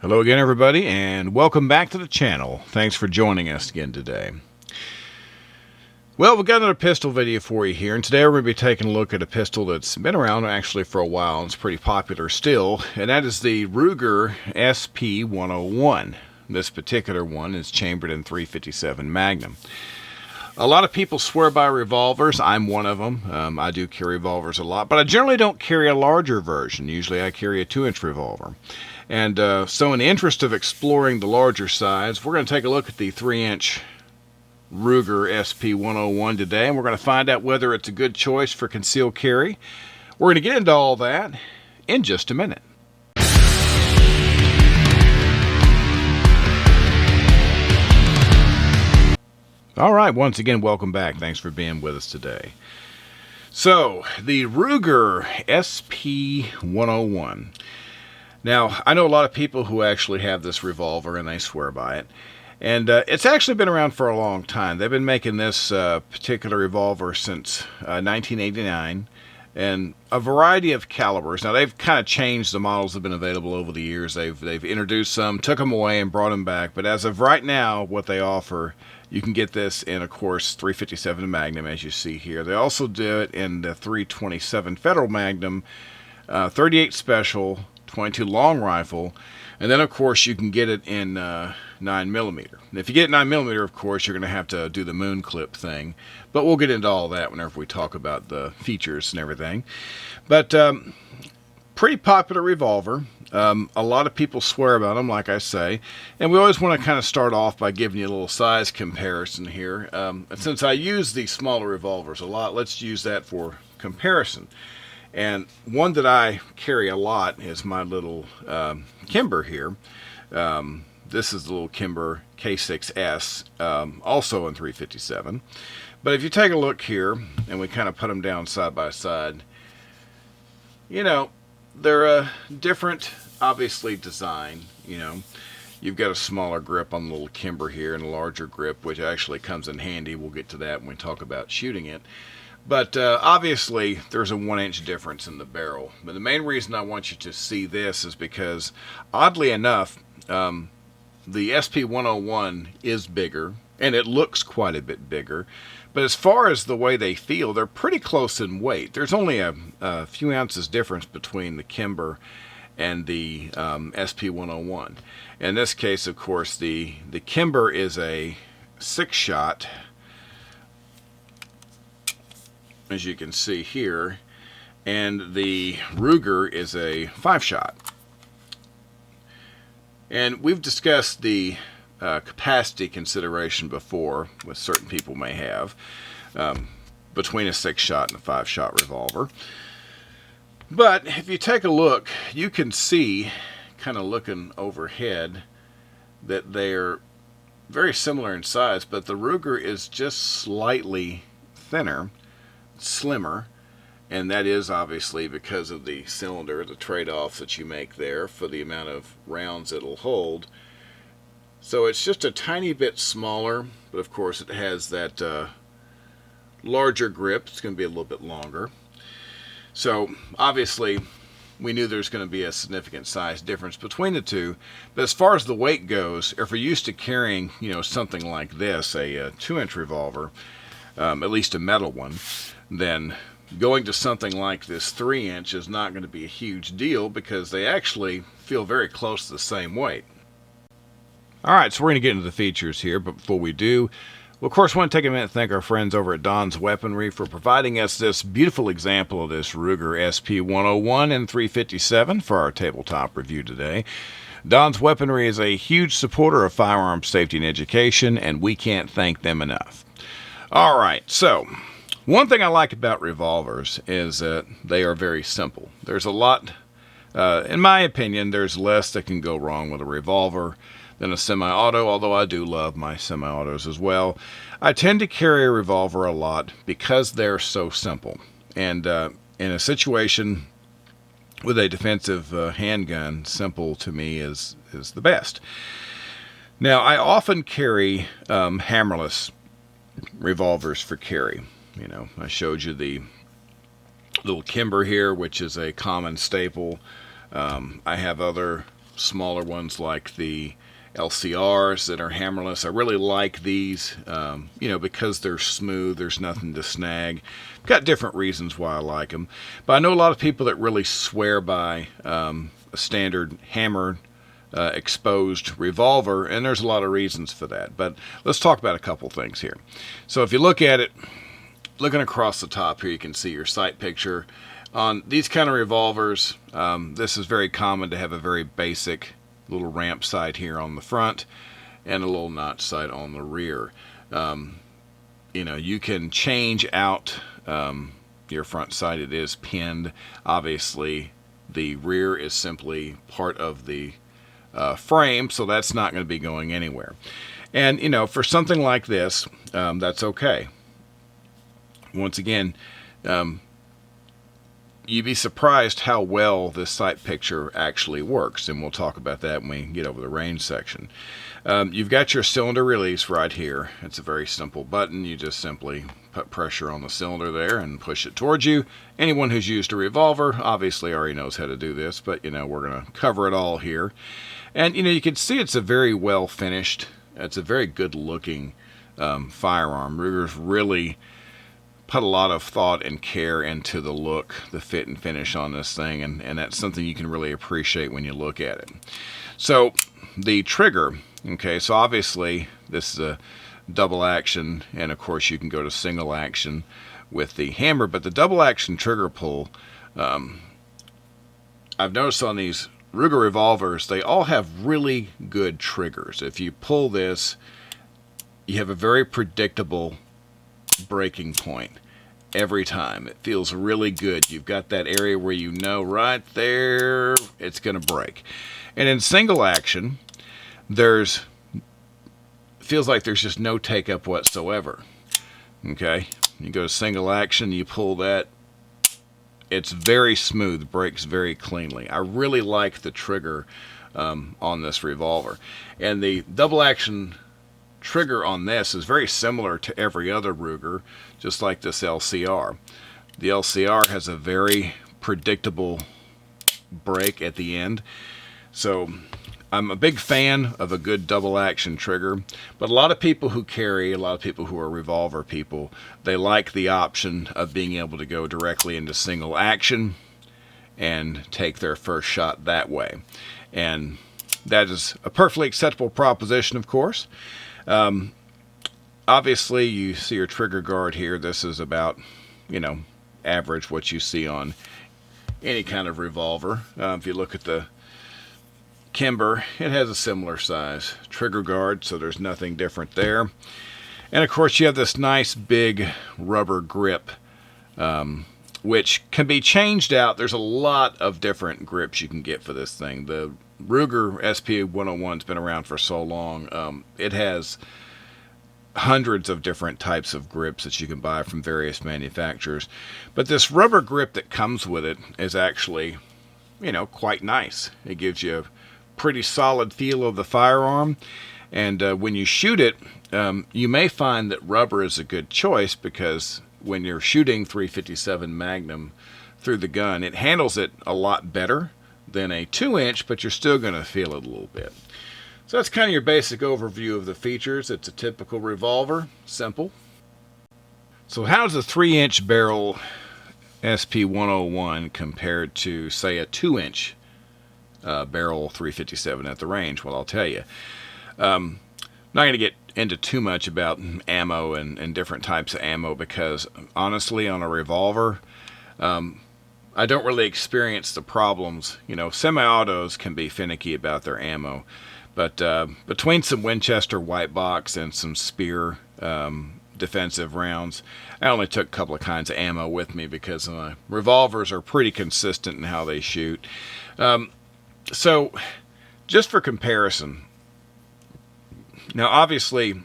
Hello again, everybody, and welcome back to the channel. Thanks for joining us again today. Well, we've got another pistol video for you here, and today we're going to be taking a look at a pistol that's been around actually for a while and it's pretty popular still, and that is the Ruger SP101. This particular one is chambered in .357 Magnum. A lot of people swear by revolvers. I'm one of them. I do carry revolvers a lot, but I generally don't carry a larger version. Usually I carry a 2-inch revolver. And so in the interest of exploring the larger size, we're going to take a look at the 3-inch Ruger SP101 today, and we're going to find out whether it's a good choice for concealed carry. We're going to get into all that in just a minute. All right, once again, welcome back. Thanks for being with us today. So, the Ruger SP101. Now, I know a lot of people who actually have this revolver and they swear by it. And it's actually been around for a long time. They've been making this particular revolver since 1989. And a variety of calibers. Now, they've kind of changed the models that have been available over the years. They've introduced some, took them away, and brought them back. But as of right now, what they offer, you can get this in, of course, .357 Magnum, as you see here. They also do it in the .327 Federal Magnum, 38 Special, 22 long rifle, and then of course you can get it in 9mm. And if you get 9mm, of course you're going to have to do the moon clip thing, but we'll get into all that whenever we talk about the features and everything. But pretty popular revolver. A lot of people swear about them, like I say, and we always want to kind of start off by giving you a little size comparison here. And since I use these smaller revolvers a lot, let's use that for comparison. And one that I carry a lot is my little Kimber here. This is the little Kimber K6S, also in .357. But if you take a look here, and we kind of put them down side by side, you know, they're a different, obviously, design. You know, you've got a smaller grip on the little Kimber here and a larger grip, which actually comes in handy. We'll get to that when we talk about shooting it. But obviously, there's a 1-inch difference in the barrel. But the main reason I want you to see this is because, oddly enough, the SP101 is bigger, and it looks quite a bit bigger. But as far as the way they feel, they're pretty close in weight. There's only a few ounces difference between the Kimber and the SP101. In this case, of course, the Kimber is a 6-shot, as you can see here, and the Ruger is a 5-shot. And we've discussed the capacity consideration before, with certain people may have, between a 6-shot and a 5-shot revolver. But if you take a look, you can see, kind of looking overhead, that they're very similar in size, but the Ruger is just slightly thinner, slimmer, and that is obviously because of the cylinder, the trade-off that you make there for the amount of rounds it'll hold. So it's just a tiny bit smaller, but of course it has that larger grip. It's going to be a little bit longer. So obviously we knew there's going to be a significant size difference between the two. But as far as the weight goes, if we're used to carrying, you know, something like this, a 2-inch revolver, at least a metal one, then going to something like this 3-inch is not going to be a huge deal because they actually feel very close to the same weight. Alright, so we're going to get into the features here, but before we do, we of course want to take a minute to thank our friends over at Don's Weaponry for providing us this beautiful example of this Ruger SP101 and .357 for our tabletop review today. Don's Weaponry is a huge supporter of firearm safety and education, and we can't thank them enough. Alright, so one thing I like about revolvers is that they are very simple. There's a lot, in my opinion, there's less that can go wrong with a revolver than a semi-auto, although I do love my semi-autos as well. I tend to carry a revolver a lot because they're so simple. And in a situation with a defensive handgun, simple to me is the best. Now, I often carry hammerless revolvers for carry. You know, I showed you the little Kimber here, which is a common staple. I have other smaller ones like the LCRs that are hammerless. I really like these, because they're smooth. There's nothing to snag. Got different reasons why I like them. But I know a lot of people that really swear by a standard hammer exposed revolver, and there's a lot of reasons for that. But let's talk about a couple things here. So if you look at it, looking across the top here, you can see your sight picture. On these kind of revolvers, this is very common to have a very basic little ramp sight here on the front and a little notch sight on the rear. You can change out your front sight. It is pinned. Obviously, the rear is simply part of the frame, so that's not going to be going anywhere. And, for something like this, that's okay. Once again, you'd be surprised how well this sight picture actually works, and we'll talk about that when we get over the range section. You've got your cylinder release right here. It's a very simple button. You just simply put pressure on the cylinder there and push it towards you. Anyone who's used a revolver obviously already knows how to do this, but we're going to cover it all here. And you can see it's a very well finished, it's a very good looking firearm. Ruger's really put a lot of thought and care into the look, the fit and finish on this thing, and that's something you can really appreciate when you look at it. So the trigger, okay, so obviously this is a double action, and of course you can go to single action with the hammer, but the double action trigger pull, I've noticed on these Ruger revolvers, they all have really good triggers. If you pull this, you have a very predictable breaking point every time. It feels really good. You've got that area where right there it's going to break. And in single action, feels like there's just no take up whatsoever. Okay, you go to single action, you pull that, it's very smooth, breaks very cleanly. I really like the trigger on this revolver. And the double action trigger on this is very similar to every other Ruger, just like this LCR. The LCR has a very predictable break at the end. So I'm a big fan of a good double action trigger, but a lot of people who are revolver people, they like the option of being able to go directly into single action and take their first shot that way. And that is a perfectly acceptable proposition, of course. Obviously, you see your trigger guard here. This is about, average what you see on any kind of revolver. If you look at the Kimber, it has a similar size trigger guard, so there's nothing different there. And of course, you have this nice big rubber grip, which can be changed out. There's a lot of different grips you can get for this thing. The Ruger SP101 has been around for so long. It has hundreds of different types of grips that you can buy from various manufacturers. But this rubber grip that comes with it is actually, quite nice. It gives you a pretty solid feel of the firearm. And when you shoot it, you may find that rubber is a good choice because when you're shooting .357 Magnum through the gun, it handles it a lot better than a 2-inch, but you're still going to feel it a little bit. So that's kind of your basic overview of the features. It's a typical revolver, simple. So how does a 3-inch barrel SP101 compared to, say, a 2-inch barrel .357 at the range? Well, I'll tell you. I'm not going to get into too much about ammo and different types of ammo because, honestly, on a revolver, I don't really experience the problems. Semi-autos can be finicky about their ammo, but between some Winchester white box and some Speer defensive rounds, I only took a couple of kinds of ammo with me because my revolvers are pretty consistent in how they shoot. So, just for comparison, now obviously,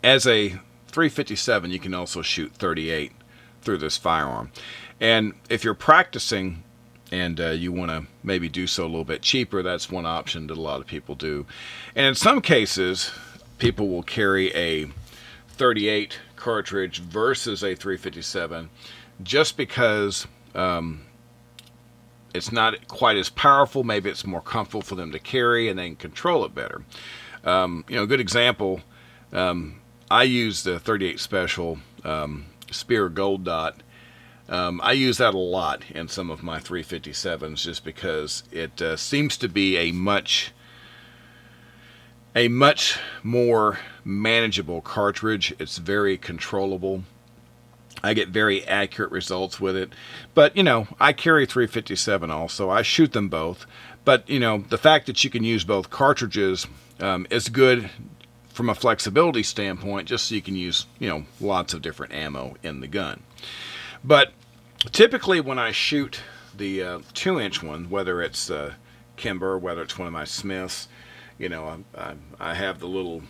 as a .357, you can also shoot .38 through this firearm. And if you're practicing and you want to maybe do so a little bit cheaper, that's one option that a lot of people do. And in some cases, people will carry a .38 cartridge versus a .357 just because it's not quite as powerful. Maybe it's more comfortable for them to carry, and they can control it better. A good example, I use the 38 Special Spear Gold Dot. I use that a lot in some of my 357s just because it seems to be a much more manageable cartridge. It's very controllable. I get very accurate results with it. But, I carry 357 also. I shoot them both. But, the fact that you can use both cartridges is good from a flexibility standpoint, just so you can use, lots of different ammo in the gun. But typically when I shoot the 2-inch one, whether it's Kimber, whether it's one of my Smiths, I have the little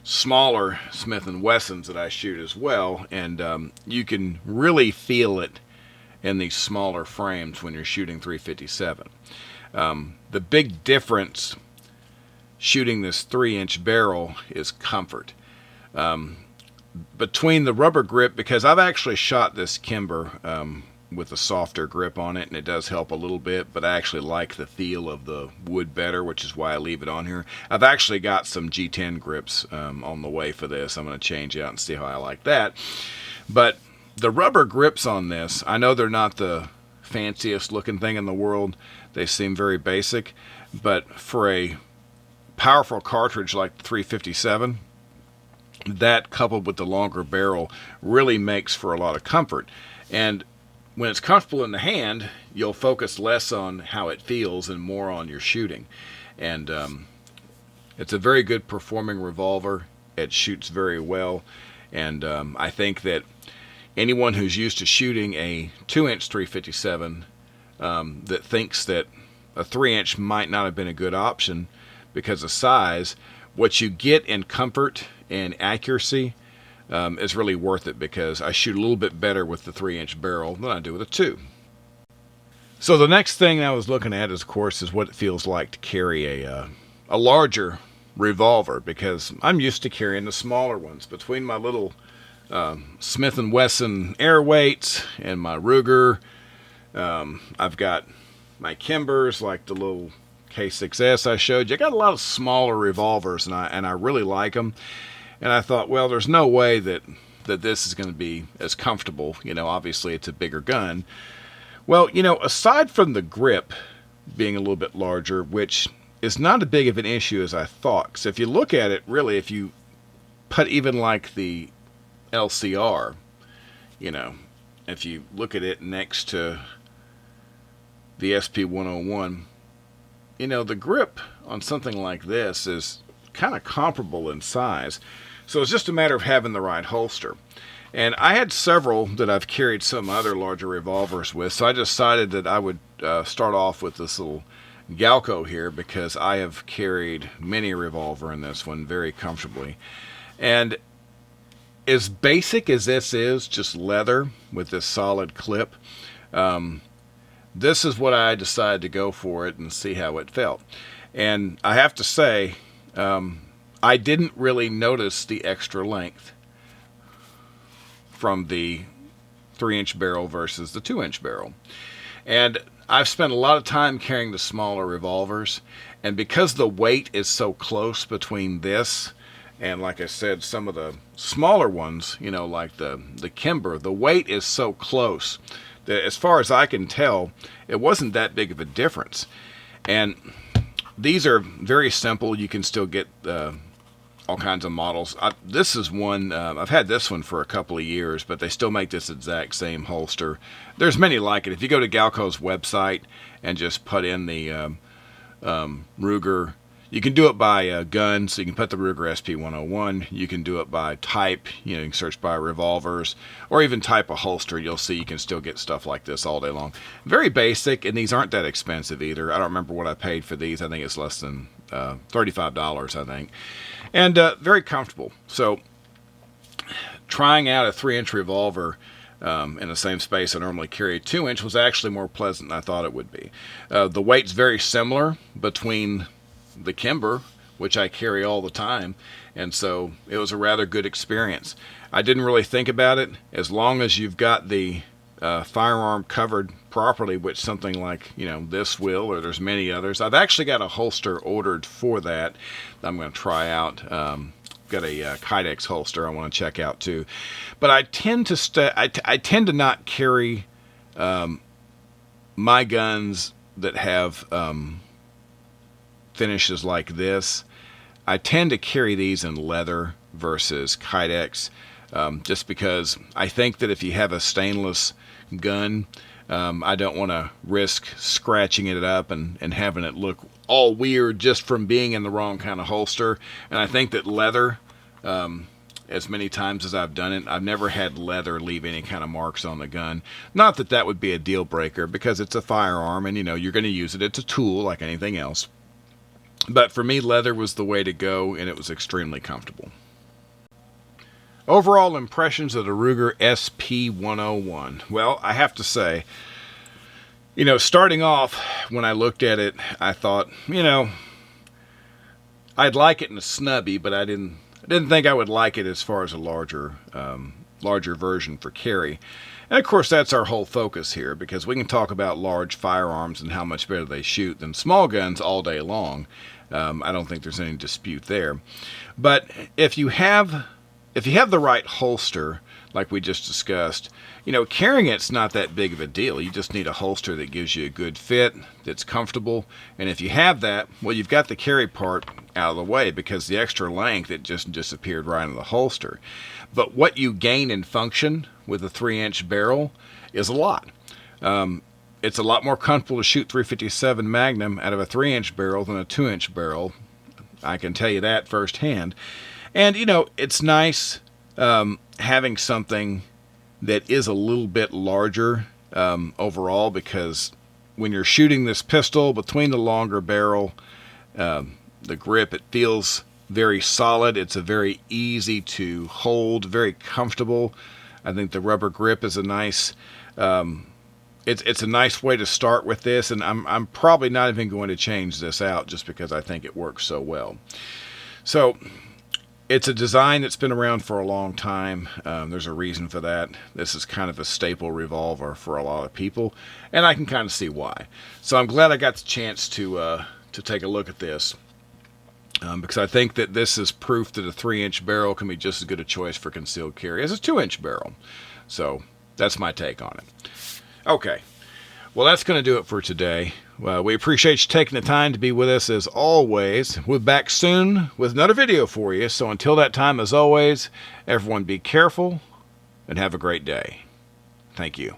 smaller Smith & Wessons that I shoot as well, and you can really feel it in these smaller frames when you're shooting 357. The big difference shooting this 3-inch barrel is comfort. Between the rubber grip, because I've actually shot this Kimber with a softer grip on it, and it does help a little bit, but I actually like the feel of the wood better, which is why I leave it on here. I've actually got some G10 grips on the way for this. I'm going to change out and see how I like that. But the rubber grips on this, I know they're not the fanciest looking thing in the world. They seem very basic, but for a powerful cartridge like the 357, that coupled with the longer barrel really makes for a lot of comfort. And when it's comfortable in the hand, you'll focus less on how it feels and more on your shooting. And it's a very good performing revolver. It shoots very well. And I think that anyone who's used to shooting a 2-inch 357 that thinks that a 3-inch might not have been a good option because of size, what you get in comfort and accuracy is really worth it, because I shoot a little bit better with the 3-inch barrel than I do with a 2. So the next thing I was looking at, of course, is what it feels like to carry a larger revolver, because I'm used to carrying the smaller ones. Between my little Smith & Wesson Airweights and my Ruger, I've got my Kimbers, like the little K6S I showed you. I got a lot of smaller revolvers, and I really like them. And I thought, well, there's no way that this is going to be as comfortable. Obviously it's a bigger gun. Well, aside from the grip being a little bit larger, which is not as big of an issue as I thought. Because if you look at it, really, if you put even like the LCR, if you look at it next to the SP101, the grip on something like this is kind of comparable in size. So it's just a matter of having the right holster. And I had several that I've carried some other larger revolvers with, so I decided that I would start off with this little Galco here, because I have carried many a revolver in this one very comfortably. And as basic as this is, just leather with this solid clip, this is what I decided to go for it and see how it felt. And I have to say, I didn't really notice the extra length from the 3-inch barrel versus the 2-inch barrel. And I've spent a lot of time carrying the smaller revolvers, and because the weight is so close between this and, like I said, some of the smaller ones, like the Kimber, the weight is so close that, as far as I can tell, it wasn't that big of a difference. And these are very simple. You can still get all kinds of models. This is one, I've had this one for a couple of years, but they still make this exact same holster. There's many like it. If you go to Galco's website and just put in the Ruger, you can do it by gun, so you can put the Ruger SP101. You can do it by type, you can search by revolvers, or even type a holster. You'll see you can still get stuff like this all day long. Very basic, and these aren't that expensive either. I don't remember what I paid for these. I think it's less than $35, I think. And very comfortable. So trying out a 3-inch revolver in the same space I normally carry a 2-inch was actually more pleasant than I thought it would be. The weight's very similar between the Kimber, which I carry all the time, and so it was a rather good experience. I didn't really think about it. As long as you've got the firearm covered properly with something like, this will, or there's many others. I've actually got a holster ordered for that I'm going to try out. Got a Kydex holster I want to check out too. But I tend to I tend to not carry my guns that have finishes like this. I tend to carry these in leather versus Kydex, just because I think that if you have a stainless gun, I don't want to risk scratching it up and having it look all weird just from being in the wrong kind of holster. And I think that leather, as many times as I've done it, I've never had leather leave any kind of marks on the gun. Not that that would be a deal breaker, because it's a firearm and you're going to use it. It's a tool like anything else. But for me, leather was the way to go, and it was extremely comfortable. Overall impressions of the Ruger SP101. Well, I have to say, starting off, when I looked at it, I thought, I'd like it in a snubby, but I didn't think I would like it as far as a larger version for carry. And of course, that's our whole focus here, because we can talk about large firearms and how much better they shoot than small guns all day long. I don't think there's any dispute there. But if you have the right holster, like we just discussed, carrying it's not that big of a deal. You just need a holster that gives you a good fit, that's comfortable. And if you have that, well, you've got the carry part out of the way, because the extra length, it just disappeared right in the holster. But what you gain in function with a 3-inch barrel is a lot. It's a lot more comfortable to shoot .357 Magnum out of a 3-inch barrel than a 2-inch barrel. I can tell you that firsthand. And, it's nice having something that is a little bit larger overall, because when you're shooting this pistol between the longer barrel, the grip, it feels very solid. It's a very easy to hold, very comfortable. I think the rubber grip is a nice... It's a nice way to start with this, and I'm probably not even going to change this out just because I think it works so well. So it's a design that's been around for a long time. There's a reason for that. This is kind of a staple revolver for a lot of people, and I can kind of see why. So I'm glad I got the chance to take a look at this, because I think that this is proof that a 3-inch barrel can be just as good a choice for concealed carry as a 2-inch barrel. So that's my take on it. Okay, well, that's going to do it for today. We appreciate you taking the time to be with us as always. We'll be back soon with another video for you. So until that time, as always, everyone be careful and have a great day. Thank you.